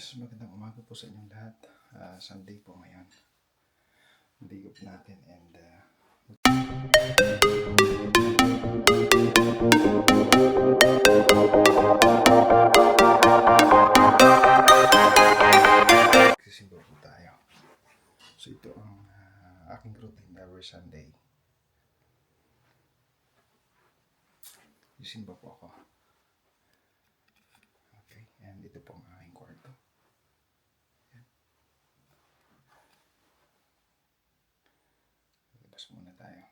Yes, magandang umaga po sa inyong lahat. Sunday po ngayon. Ligop natin and sisimba po tayo. So ito ang aking routine every Sunday. Sisimba po ako. Okay, and ito po ang aking kwarto. Labas muna tayo.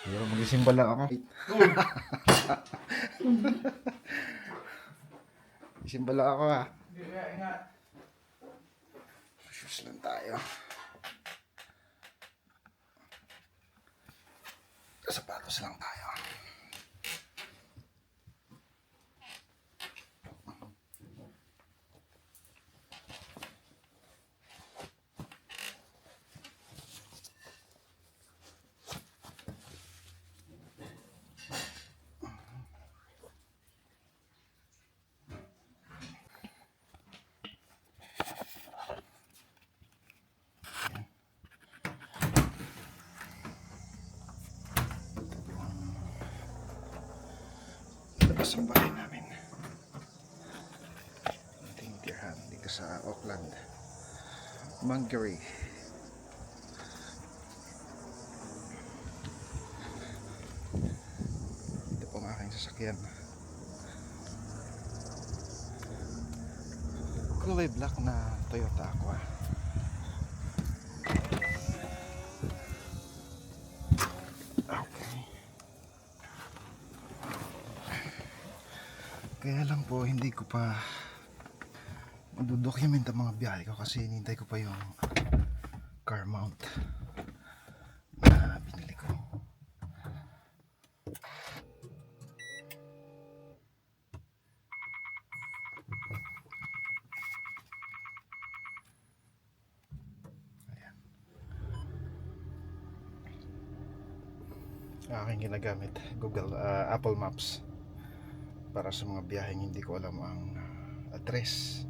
Pero mag-isimba lang ako. Isimba lang ako ha. Shoes lang tayo. Sapatos lang tayo. Labas ang bahay namin. Ating tirahan dito sa Auckland, Mangere. Ito po ang aking sasakyan. Kulay black na Toyota Aqua. Kaya lang po, hindi ko pa madodocument ang mga biyahe ko kasi hinintay ko pa yung car mount na binili ko. Ayan. Aking ginagamit Google, Apple Maps para sa mga biyaheng hindi ko alam ang address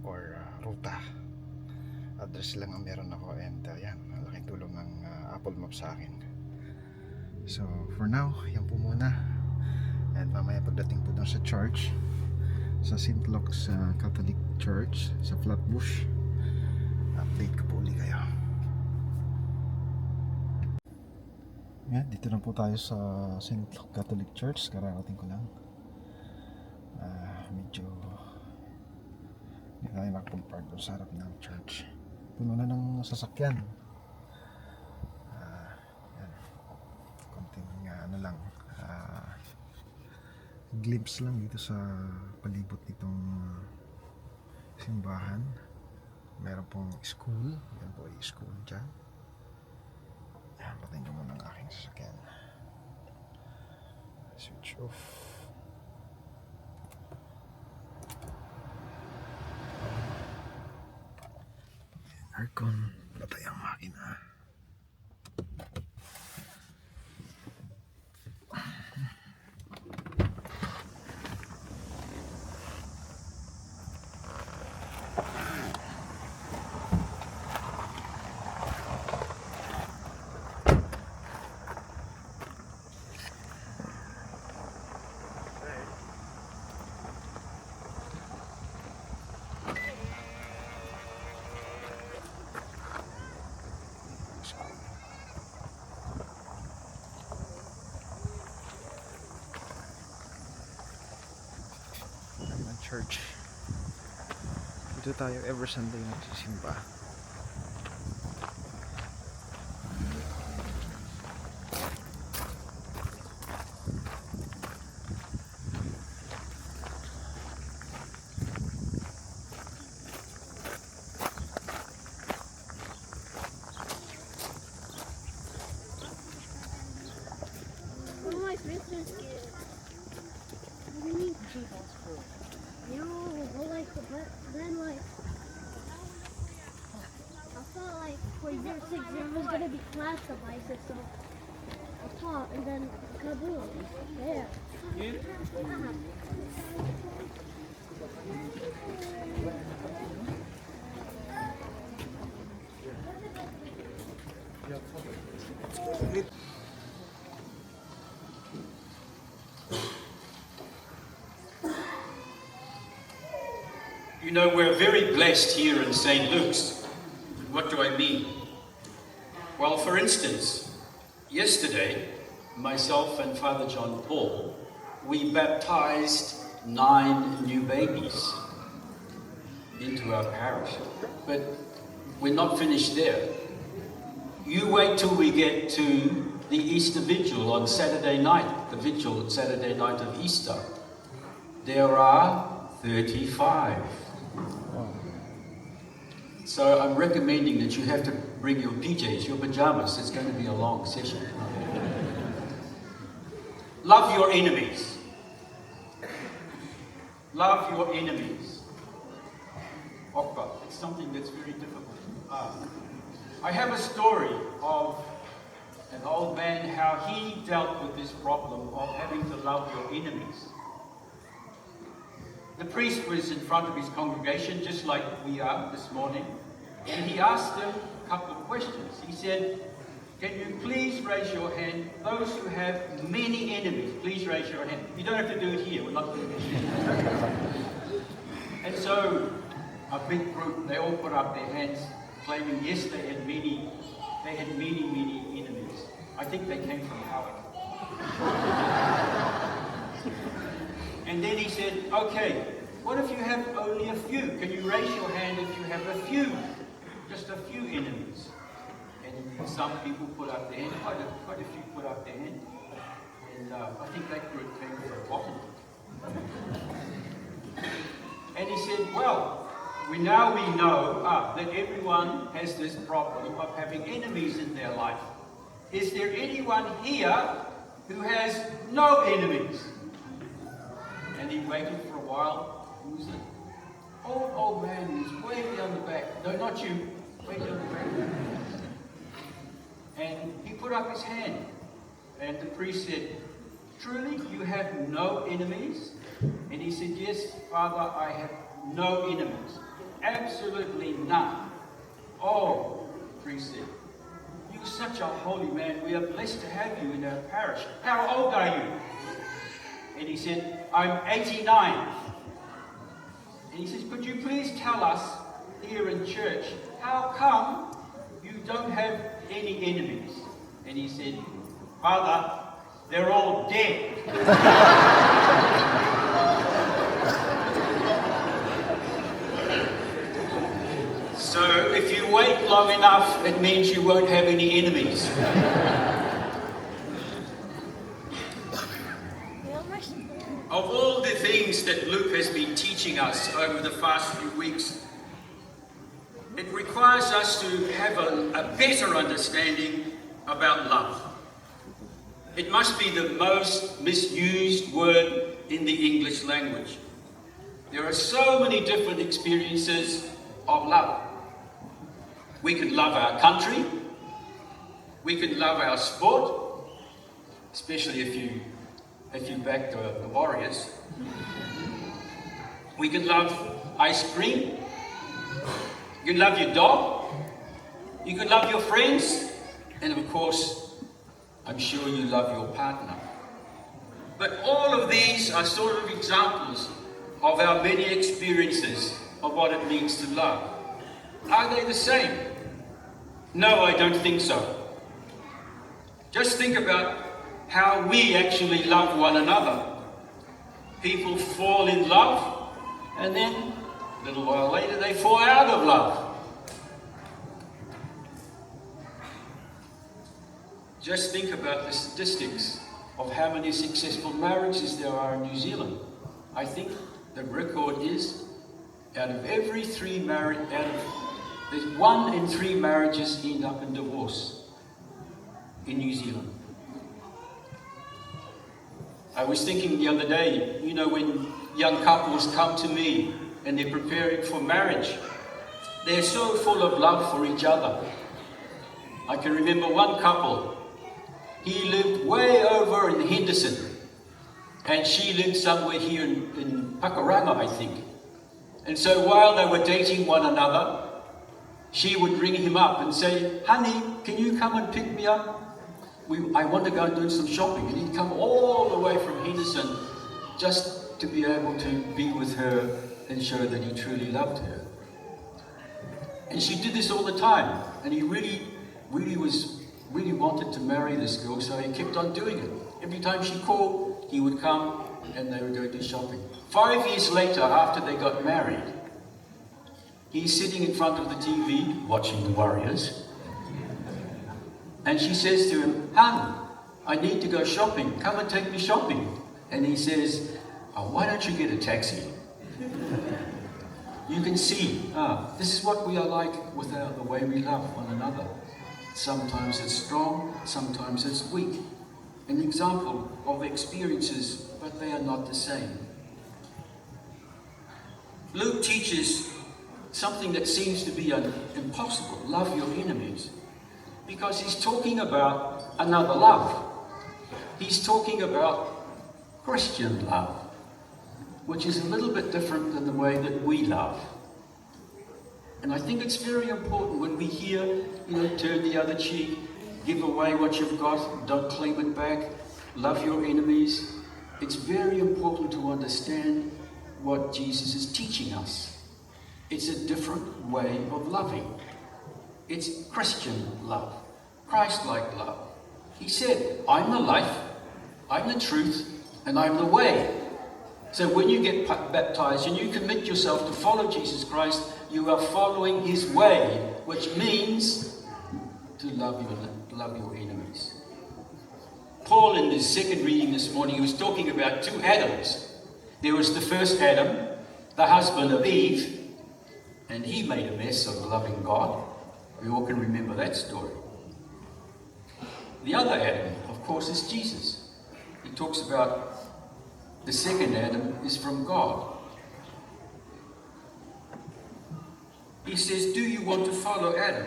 or ruta. Address lang ang meron ako and yan, malaking tulong ng Apple Maps sa akin. So for now, yan po muna. And mamaya pagdating po doon sa church, sa St. Luke's Catholic Church sa Flatbush, update ko po ulit kayo. Yan, dito na po tayo sa St. Luke Catholic Church. Kararating ko lang. Medyo hindi tayo nakapag-park doon sa harap ng church. Puno na ng sasakyan. Yan. Konting ano lang, glimpse lang dito sa palibot nitong simbahan. Meron pong school. Yan po ay school dyan. Yan, patayin ko muna ang aking sasakyan. Switch off. Aircon, patay ang makina. Church. Dito tayo every Sunday nagsisimba. for year 6 there was going to be class devices, so I thought, and then kaboom, there. You know, we're very blessed here in St. Luke's. What do I mean? Well, for instance, yesterday, myself and Father John Paul, we baptized 9 new babies into our parish. But we're not finished there. You wait till we get to the Easter Vigil on Saturday night, the vigil Saturday night of Easter. There are 35. So I'm recommending that you have to bring your PJs, your pajamas. It's going to be a long session. Love your enemies. Love your enemies. Okpa, it's something that's very difficult. I have a story of an old man, how he dealt with this problem of having to love your enemies. The priest was in front of his congregation, just like we are this morning, and he asked them a couple of questions. He said, can you please raise your hand, those who have many enemies, please raise your hand. You don't have to do it here, we're not doing it here. And so, a big group, they all put up their hands, claiming, yes, they had many enemies. I think they came from Howard. And then he said, okay, what if you have only a few? Can you raise your hand if you have a few, just a few enemies? And some people put up their hand, quite a few put up their hand. And I think that group came from Botany. And he said, well, we know that everyone has this problem of having enemies in their life. Is there anyone here who has no enemies? And he waited for a while. Who was it? Old man who's way down the back. No, not you. Way down the back. And he put up his hand. And the priest said, truly, you have no enemies? And he said, yes, Father, I have no enemies. Absolutely none. Oh, the priest said, you're such a holy man. We are blessed to have you in our parish. How old are you? And he said, I'm 89. And he says, could you please tell us here in church, how come you don't have any enemies? And he said, Father, they're all dead. So if you wait long enough, it means you won't have any enemies. Of all the things that Luke has been teaching us over the past few weeks, it requires us to have a better understanding about love. It must be the most misused word in the English language. There are so many different experiences of love. We can love our country. We can love our sport, especially if you back the Warriors. We can love ice cream. You can love your dog. You can love your friends. And of course, I'm sure you love your partner. But all of these are sort of examples of our many experiences of what it means to love. Are they the same? No, I don't think so. Just think about how we actually love one another. People fall in love, and then a little while later they fall out of love. Just think about the statistics of how many successful marriages there are in New Zealand. I think the record is out of every 3 marriages, there's 1 in 3 marriages end up in divorce in New Zealand. I was thinking the other day, you know, when young couples come to me and they're preparing for marriage, they're so full of love for each other. I can remember one couple. He lived way over in Henderson, and she lived somewhere here in Pakuranga, I think. And so while they were dating one another, she would ring him up and say, "Honey, can you come and pick me up? I want to go and do some shopping." And he'd come all the way from Henderson just to be able to be with her and show that he truly loved her. And she did this all the time. And he really wanted to marry this girl, so he kept on doing it. Every time she called, he would come and they would go do shopping. 5 years later, after they got married, he's sitting in front of the TV watching the Warriors. And she says to him, "Hon, I need to go shopping. Come and take me shopping." And he says, "Oh, why don't you get a taxi?" You can see, this is what we are like with the way we love one another. Sometimes it's strong, sometimes it's weak. An example of experiences, but they are not the same. Luke teaches something that seems to be impossible: love your enemies. Because he's talking about another love. He's talking about Christian love, which is a little bit different than the way that we love. And I think it's very important when we hear, turn the other cheek, give away what you've got, don't claim it back, love your enemies. It's very important to understand what Jesus is teaching us. It's a different way of loving. It's Christian love, Christ-like love. He said, "I'm the life, I'm the truth, and I'm the way." So when you get baptized and you commit yourself to follow Jesus Christ, you are following his way, which means to love your enemies. Paul, in his second reading this morning, he was talking about two Adams. There was the first Adam, the husband of Eve, and he made a mess of loving God. We all can remember that story. The other Adam, of course, is Jesus. He talks about the second Adam is from God. He says, "Do you want to follow Adam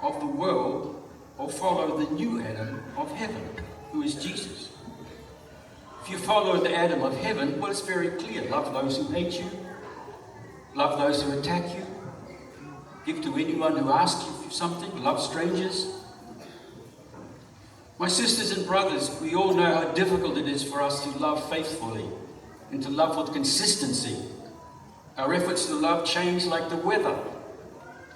of the world or follow the new Adam of heaven, who is Jesus?" If you follow the Adam of heaven, well, it's very clear. Love those who hate you. Love those who attack you. Give to anyone who asks you for something. Love strangers. My sisters and brothers, we all know how difficult it is for us to love faithfully and to love with consistency. Our efforts to love change like the weather.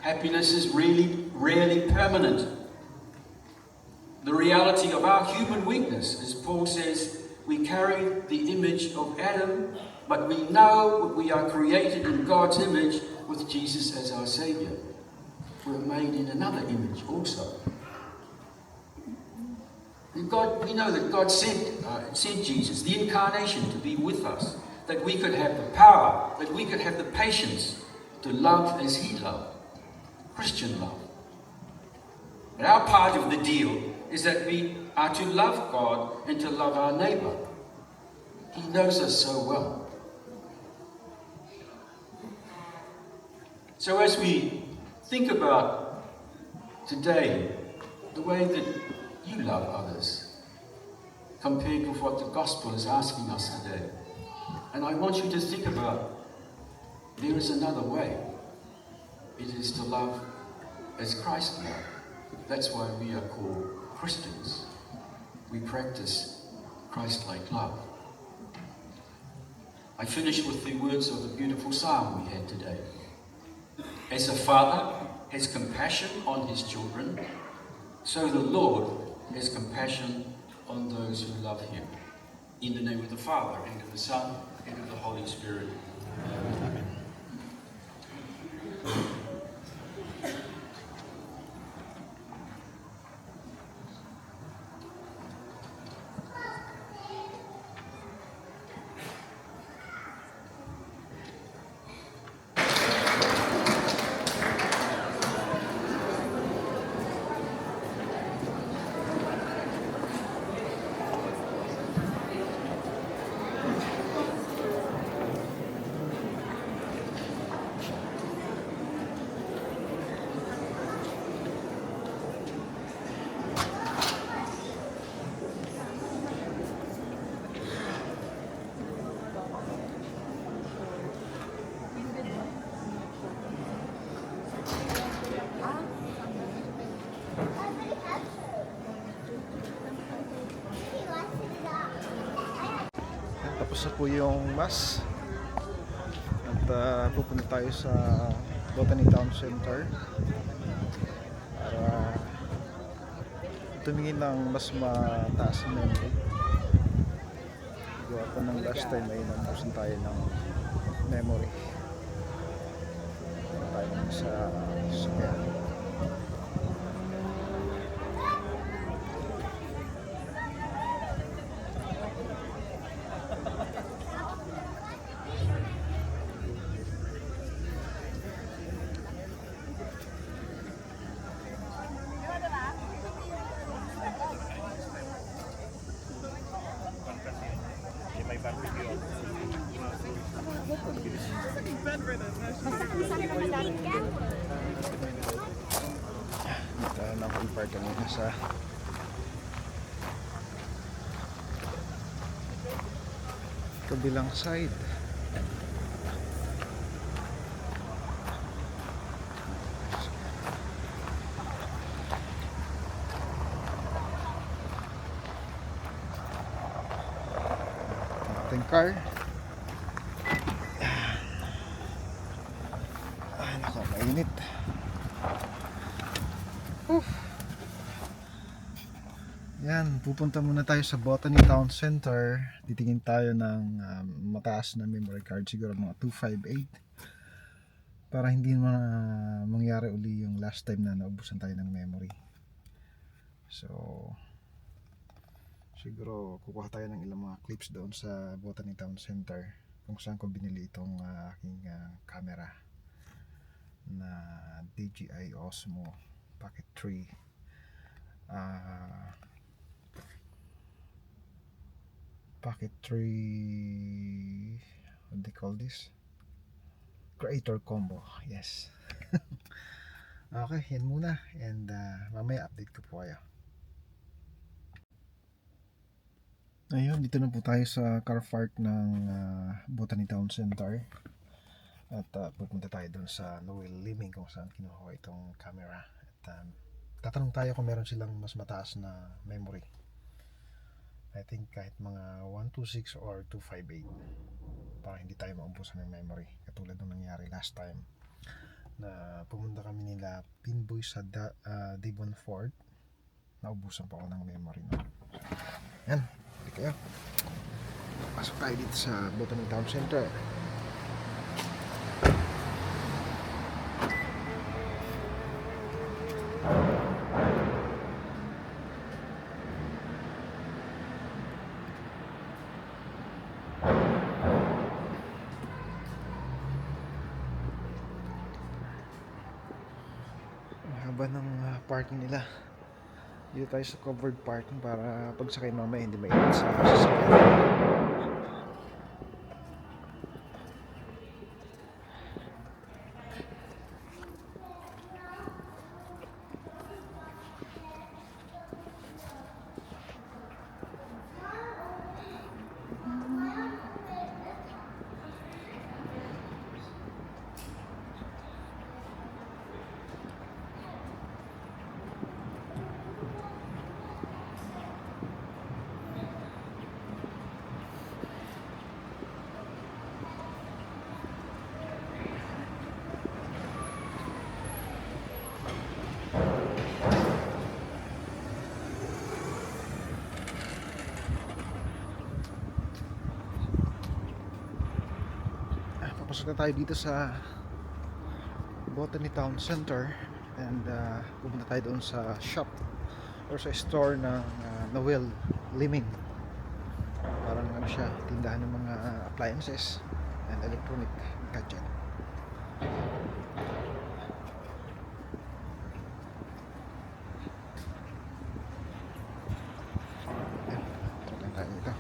Happiness is really, rarely permanent. The reality of our human weakness, as Paul says, we carry the image of Adam, but we know that we are created in God's image with Jesus as our Saviour. We're made in another image also. And we know that God sent Jesus, the incarnation, to be with us, that we could have the power, that we could have the patience to love as he loved. Christian love. And our part of the deal is that we are to love God and to love our neighbour. He knows us so well. So as we think about today, the way that you love others, compared with what the gospel is asking us today, and I want you to think about, there is another way. It is to love as Christ loved. That's why we are called Christians. We practice Christ-like love. I finish with the words of the beautiful psalm we had today. As a father has compassion on his children, so the Lord has compassion on those who love him. In the name of the Father, and of the Son, and of the Holy Spirit. Amen. Tapos na po yung mass. At pupunta tayo sa Botany Town Center para tumingin ng mas mataas na memory. Gawa pa ng last time ay nabusan tayo ng memory. Tayo sa sasakyan. Tayo naka-park kanina sa kabilang side. Ating car. Ay nako, mainit. Yan, pupunta muna tayo sa Botany Town Center. Titingin tayo ng mataas na memory card, siguro mga 258, para hindi mangyari uli yung last time na naubusan tayo ng memory. So siguro kukuha tayo ng ilang mga clips doon sa Botany Town Center kung saan ko binili itong aking camera na DJI Osmo Pocket 3. Pocket 3, what do you call this? Creator combo, yes. Okay, yan muna, and mamaya update ko po kayo. Ayun, dito na po tayo sa car park ng Botany Town Center. At pupunta tayo doon sa Noel Liming kung saan kinuha itong camera. At tatanong tayo kung meron silang mas mataas na memory. I think kahit mga 126 or 258 para hindi tayo maubusan ng memory, katulad ng nangyari last time na pumunta kami nila Pinboy sa Devon Fort. Naubusan pa ako ng memory no? Yan, hindi kayo pasok tayo dito sa Botany Town Center. Haba ng parking nila. Dito tayo sa covered parking para pagsakay mamaya hindi mainit sa sasakyan. Papasok na tayo dito sa Botany Town Center and pupunta tayo doon sa shop or sa store ng Noel Liming. Parang ano siya, tindahan ng mga appliances and electronic gadget. Ayan, tayo dito.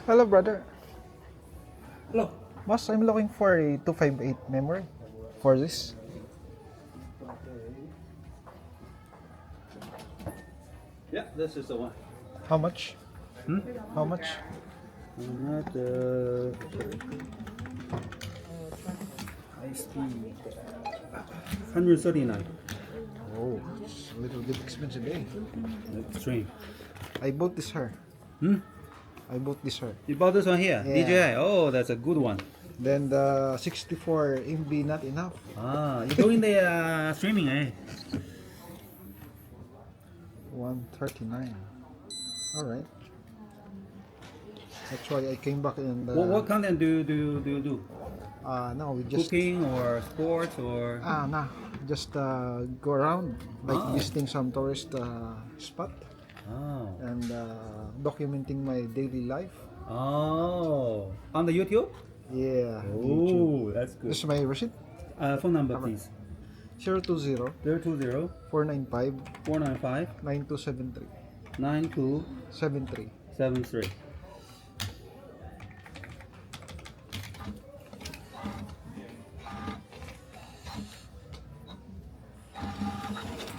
Hello, brother. Hello. Boss, I'm looking for a 258 memory for this. Yeah, this is the one. How much? Hmm? How much? Not iced tea. 139. Oh, it's a little bit expensive, eh? Extreme. I bought this her. Hmm? I bought this her. You bought this one here? Yeah. DJI. Oh, that's a good one. Then the 64 MB not enough. Ah, you're doing the streaming, eh? 139. All right. That's why I came back and. What content do you do? No, we just. Cooking or sports or? Nah. Just go around, like Ah. visiting some tourist spot Oh. and documenting my daily life. Oh. On the YouTube? Yeah. YouTube. Oh, that's good. This is my receipt. Phone number, please. 020 020 495 495 9273 9273. 73.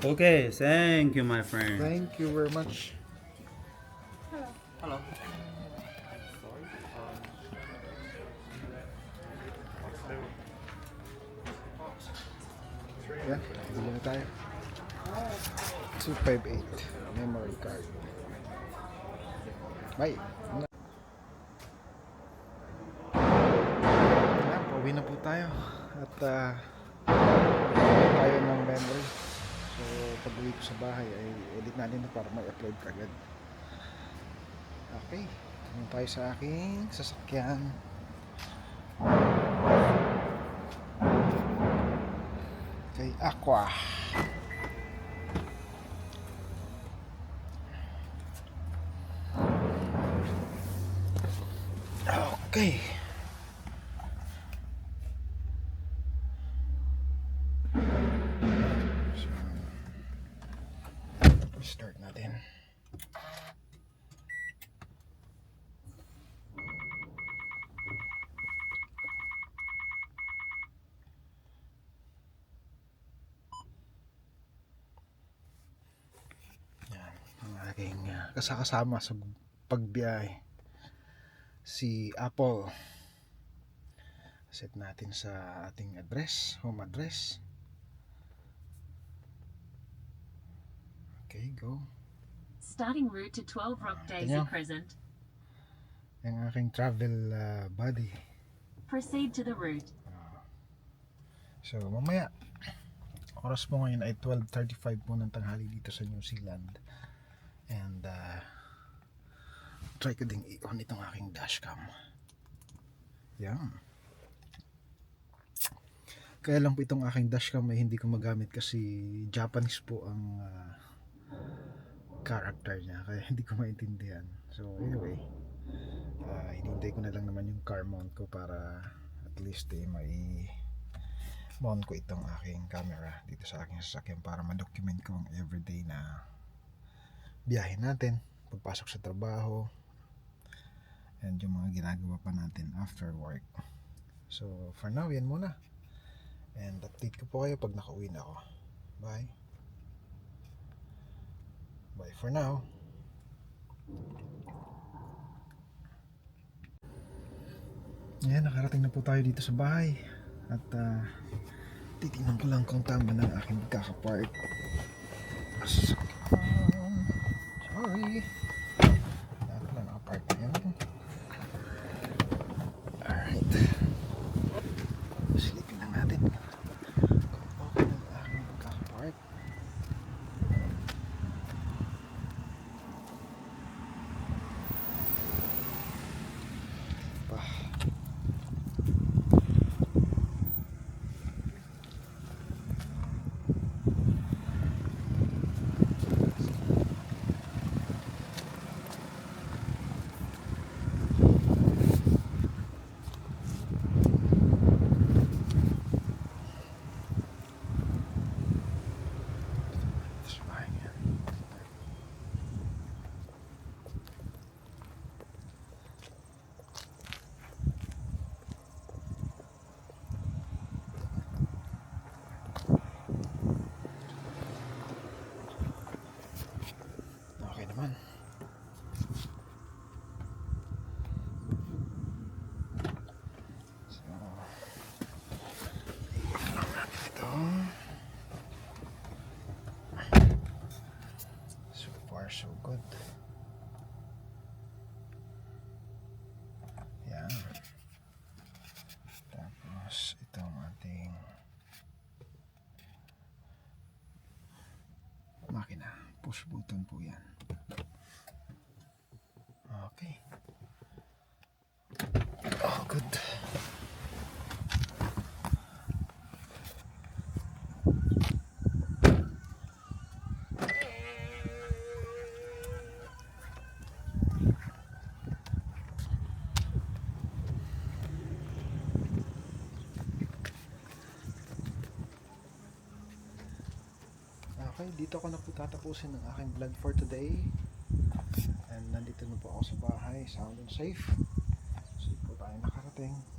Okay, thank you, my friend. Thank you very much. Hello. Yeah, bili na tayo. 258 memory card. Bye. Ayan, pauwi na po tayo. At tayo ng memory. So, pag uwi ko sa bahay ay edit natin na para may upload kagad. Okay. Tingnan tayo sa aking sasakyan. Kay Aqua. Okay. So, start natin. Yan, ang aking kasama sa pagbiyahe. Si Apple. Set natin sa ating address, home address. Okay, go. Starting route to 12 Rock Daisy Tingnan. Crescent. Yung aking travel buddy. Proceed to the route. So, mamaya, oras po ngayon ay 12:35 po ng tanghali dito sa New Zealand. And, try ko ding i-on itong aking dashcam. Yan. Kaya lang po itong aking dashcam ay hindi ko magamit kasi Japanese po ang character niya. Kaya hindi ko maintindihan. So, anyway, hinintay ko na lang naman yung car mount ko para at least may mount ko itong aking camera dito sa aking sasakyan para ma-document ko ang everyday na biyahe natin, pagpasok sa trabaho, and yung mga ginagawa pa natin after work. So for now, yan muna, and update ko po kayo pag nakauwi na ako. Bye for now. Yan, nakarating na po tayo dito sa bahay. At titingnan ko lang kung tama ng aking pagkakapark. Sorry. Dahil pala nakapark na yan. Alright. Silipin lang natin kung okay ng aking pagkakapark. push button po yan. Okay. Oh, good. Okay, dito ko na po tatapusin ang aking vlog for today. And nandito na po ako sa bahay, sound and safe. So po tayo nakarating.